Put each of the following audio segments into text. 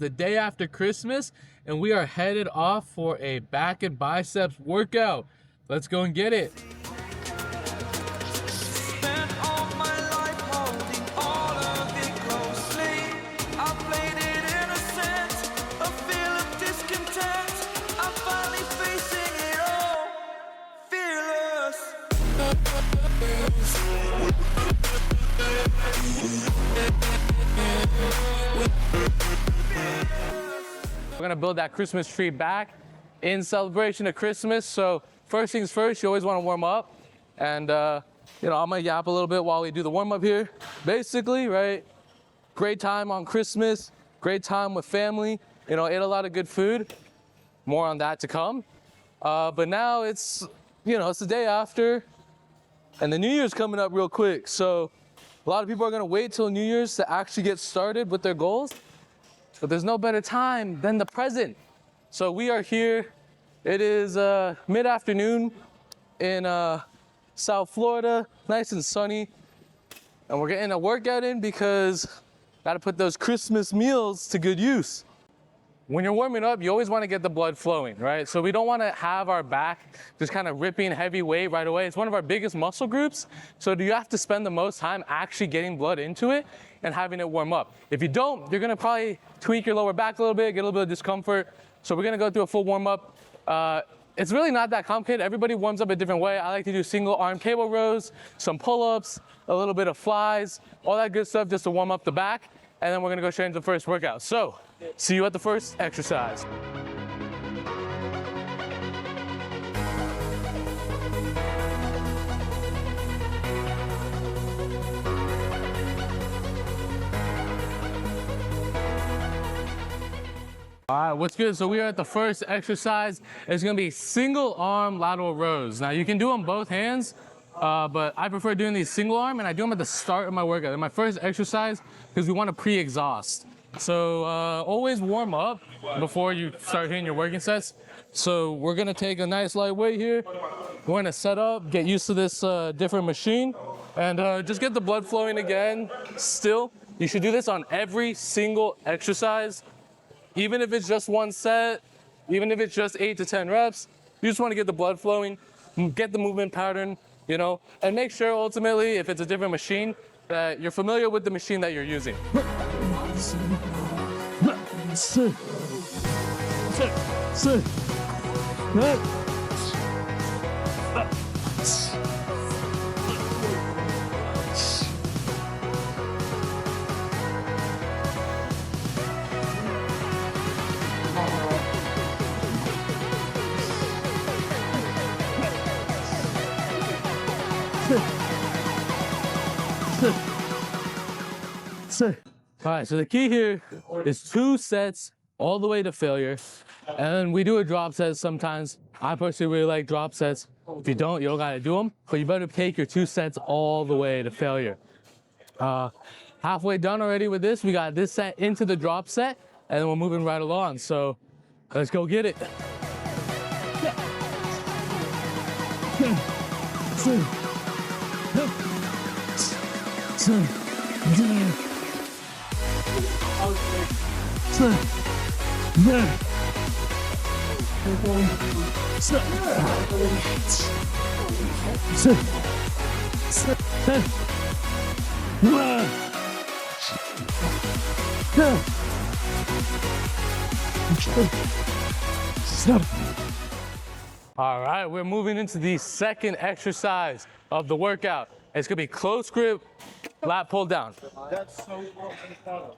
the day after Christmas, and we are headed off for a back and biceps workout. Let's go and get it. We're gonna build that Christmas tree back in celebration of Christmas. So first things first, you always wanna warm up. And I'm gonna yap a little bit while we do the warm up here. Basically, right, great time on Christmas, great time with family, ate a lot of good food. More on that to come. But now it's the day after, and the New Year's coming up real quick. So a lot of people are gonna wait till New Year's to actually get started with their goals. But there's no better time than the present. So we are here. It is mid-afternoon in South Florida, nice and sunny. And we're getting a workout in because gotta put those Christmas meals to good use. When you're warming up, you always wanna get the blood flowing, right? So we don't wanna have our back just kind of ripping heavy weight right away. It's one of our biggest muscle groups. So you have to spend the most time actually getting blood into it and having it warm up. If you don't, you're gonna probably tweak your lower back a little bit, get a little bit of discomfort. So we're gonna go through a full warm up. It's really not that complicated. Everybody warms up a different way. I like to do single arm cable rows, some pull-ups, a little bit of flies, all that good stuff just to warm up the back. And then we're gonna go straight into the first workout. So, see you at the first exercise. All right, what's good? So we are at the first exercise. It's gonna be single arm lateral rows. Now you can do them both hands, but I prefer doing these single arm, and I do them at the start of my workout. They're my first exercise because we want to pre-exhaust. So always warm up before you start hitting your working sets. So we're gonna take a nice light weight here. We're gonna set up, get used to this different machine, and just get the blood flowing again. Still, you should do this on every single exercise. Even if it's just one set, even if it's just 8 to 10 reps, you just want to get the blood flowing, get the movement pattern, and make sure ultimately, if it's a different machine, that you're familiar with the machine that you're using. All right, so the key here is 2 sets all the way to failure. And we do a drop set sometimes. I personally really like drop sets. If you don't gotta do them, but you better take your 2 sets all the way to failure. Halfway done already with this. We got this set into the drop set, and then we're moving right along. So let's go get it. All right, we're moving into the second exercise of the workout. It's gonna be close grip, lat pull down. That's so important.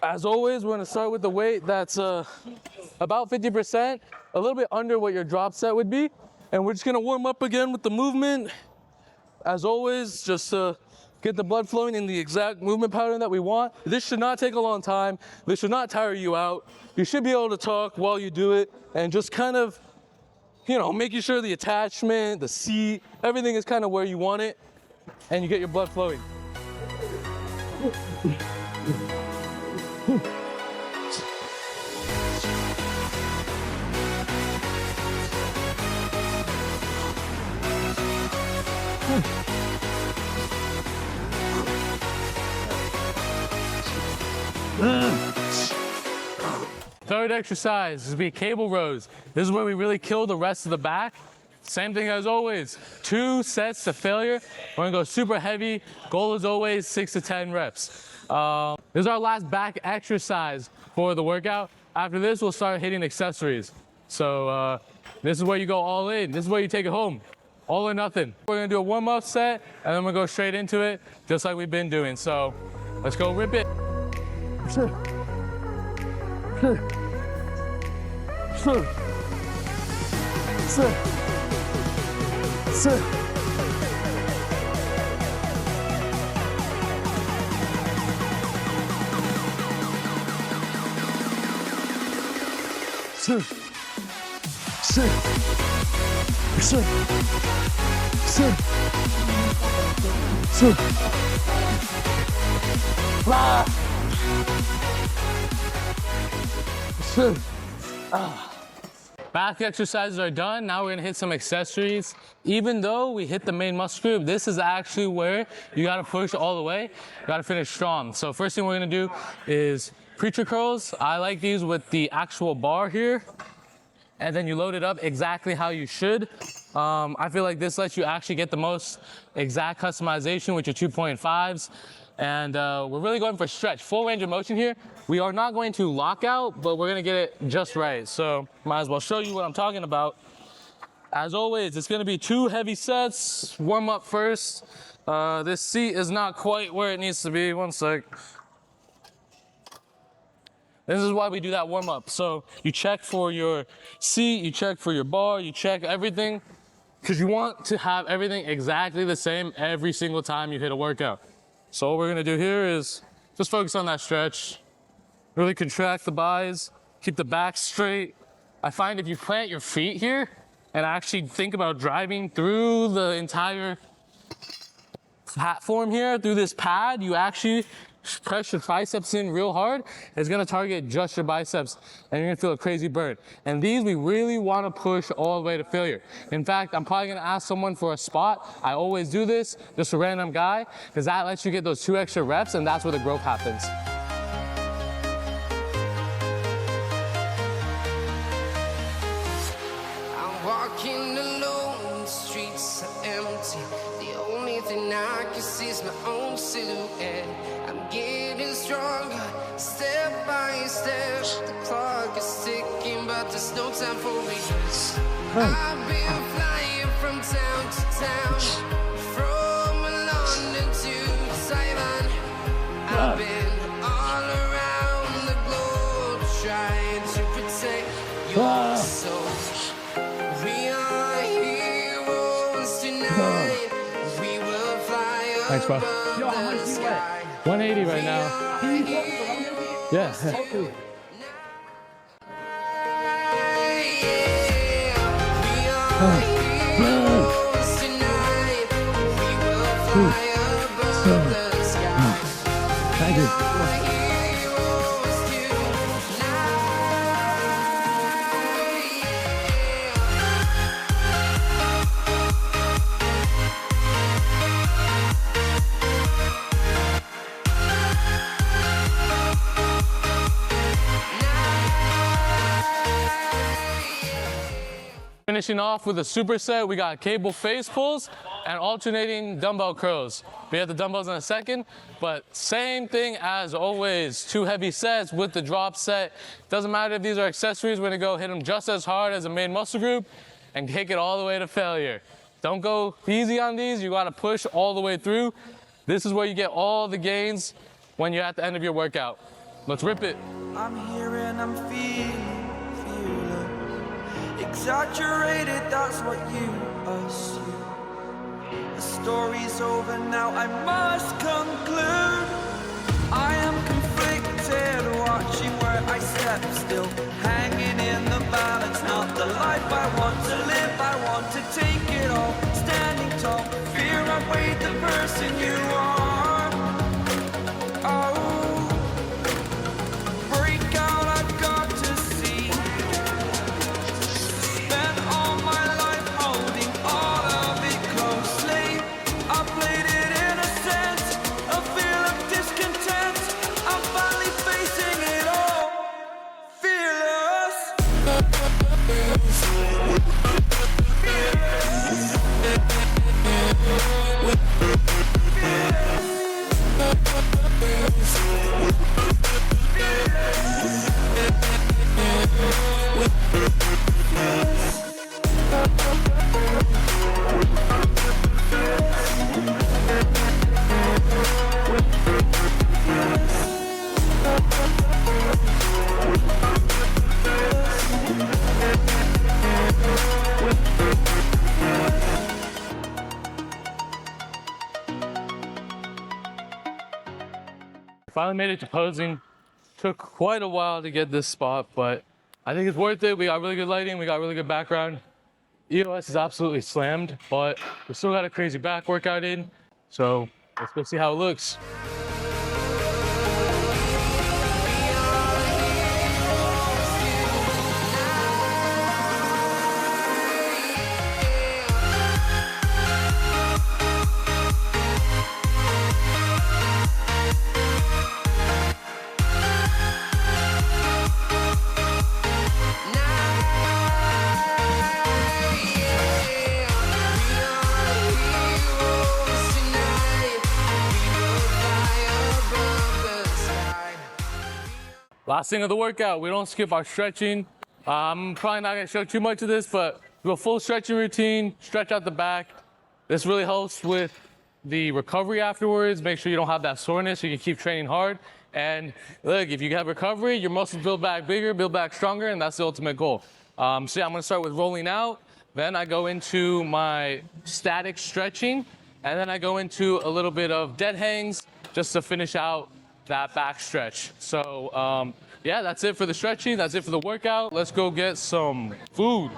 As always, we're gonna start with the weight that's about 50%, a little bit under what your drop set would be. And we're just gonna warm up again with the movement. As always, just to get the blood flowing in the exact movement pattern that we want. This should not take a long time. This should not tire you out. You should be able to talk while you do it and just kind of, making sure the attachment, the seat, everything is kind of where you want it, and you get your blood flowing. Third exercise is to be cable rows. This is where we really kill the rest of the back. Same thing as always, 2 sets to failure. We're gonna go super heavy. Goal is always 6 to 10 reps. This is our last back exercise for the workout. After this, we'll start hitting accessories. So this is where you go all in. This is where you take it home. All or nothing. We're gonna do a warm-up set, and then we're gonna go straight into it, just like we've been doing. So let's go rip it. Sit. Back exercises are done. Now we're gonna hit some accessories. Even though we hit the main muscle group, this is actually where you gotta push all the way. You gotta finish strong. So first thing we're gonna do is preacher curls. I like these with the actual bar here. And then you load it up exactly how you should. I feel like this lets you actually get the most exact customization with your 2.5s. And we're really going for stretch, full range of motion here. We are not going to lock out, but we're gonna get it just right. So might as well show you what I'm talking about. As always, it's gonna be 2 heavy sets. Warm up first. This seat is not quite where it needs to be. One sec. This is why we do that warm up. So you check for your seat, you check for your bar, you check everything, because you want to have everything exactly the same every single time you hit a workout. So what we're gonna do here is just focus on that stretch. Really contract the buys, keep the back straight. I find if you plant your feet here and actually think about driving through the entire platform here, through this pad, you actually press your triceps in real hard. It's gonna target just your biceps and you're gonna feel a crazy burn. And these we really wanna push all the way to failure. In fact, I'm probably gonna ask someone for a spot. I always do this, just a random guy, because that lets you get those 2 extra reps and that's where the growth happens. I'm walking alone, the streets are empty. The only thing I can see is my own silhouette. I'm getting stronger, step by step. The clock is ticking, but there's no time for regrets. I've been flying from town to town, from London to Taiwan. I've been all around the globe trying to protect your soul. We are heroes tonight. We will fly Thanks, bro. above the sky. 180 right now. Yeah. Thank you. Finishing off with a superset, we got cable face pulls and alternating dumbbell curls. We have the dumbbells in a second, but same thing as always. 2 heavy sets with the drop set. Doesn't matter if these are accessories, we're gonna go hit them just as hard as the main muscle group and take it all the way to failure. Don't go easy on these, you gotta push all the way through. This is where you get all the gains when you're at the end of your workout. Let's rip it. I'm here and I'm feeling exaggerated, that's what you assume. The story's over now, I must conclude. I am conflicted, watching where I step still, hanging in the balance, not the life I want to live. I want to take it all, standing tall, fear outweighed the person you are. Oh, break out, I've got to see. Spent all my life holding all of it closely. I played it innocent, a feel of discontent. I'm finally facing it all, fearless. Finally made it to posing. Took quite a while to get this spot, but I think it's worth it. We got really good lighting, we got really good background. EOS is absolutely slammed, but we still got a crazy back workout in. So let's go see how it looks. Last thing of the workout, we don't skip our stretching. I'm probably not gonna show too much of this, but do a full stretching routine, stretch out the back. This really helps with the recovery afterwards. Make sure you don't have that soreness so you can keep training hard. And look, if you have recovery, your muscles build back bigger, build back stronger, and that's the ultimate goal. So yeah, I'm gonna start with rolling out. Then I go into my static stretching, and then I go into a little bit of dead hangs just to finish out that back stretch. So yeah, that's it for the stretching. That's it for the workout. Let's go get some food.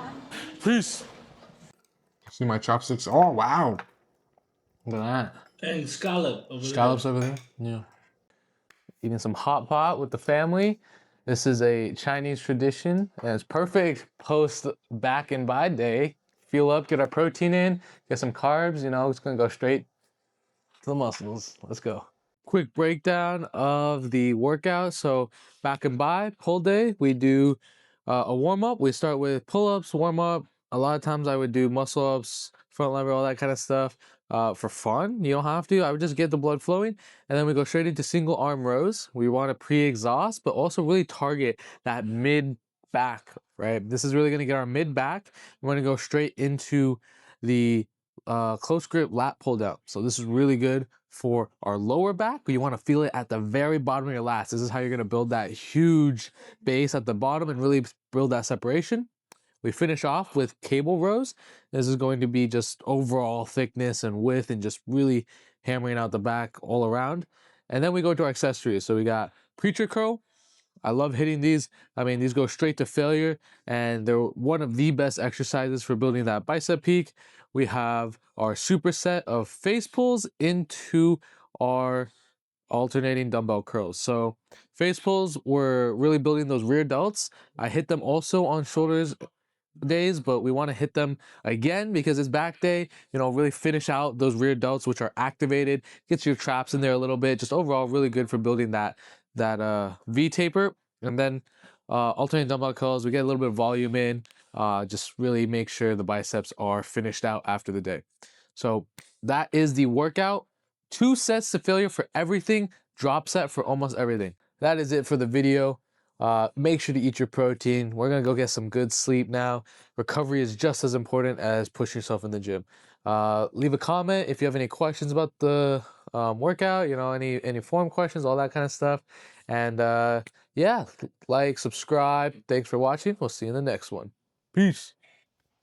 Peace. See my chopsticks? Oh, wow. Look at that. And scallop over Scallops over there? Yeah. Eating some hot pot with the family. This is a Chinese tradition, and it's perfect post back and by day. Fuel up, get our protein in, get some carbs. You know, it's gonna go straight to the muscles. Let's go. Quick breakdown of the workout. So back and by pull day, we do a warm up. We start with pull ups, warm up. A lot of times I would do muscle ups, front lever, all that kind of stuff for fun. You don't have to. I would just get the blood flowing, and then we go straight into single arm rows. We want to pre-exhaust, but also really target that mid back. Right. This is really going to get our mid back. We're going to go straight into the close grip lat pull down. So this is really good for our lower back, but you want to feel it at the very bottom of your lats. This is how you're going to build that huge base at the bottom and really build that separation. We finish off with cable rows. This is going to be just overall thickness and width and just really hammering out the back all around. And then we go to our accessories. So we got preacher curl. I love hitting these. I mean, these go straight to failure, and they're one of the best exercises for building that bicep peak. We have our superset of face pulls into our alternating dumbbell curls. So face pulls, we're really building those rear delts. I hit them also on shoulders days, but we want to hit them again because it's back day. You know, really finish out those rear delts, which are activated. Gets your traps in there a little bit. Just overall, really good for building that V taper. And then alternating dumbbell curls, we get a little bit of volume in. Just really make sure the biceps are finished out after the day. So that is the workout. 2 sets to failure for everything. Drop set for almost everything. That is it for the video. Make sure to eat your protein. We're gonna go get some good sleep now. Recovery is just as important as pushing yourself in the gym. Leave a comment if you have any questions about the workout, you know, any form questions, all that kind of stuff. And yeah, like, subscribe. Thanks for watching. We'll see you in the next one. Peace.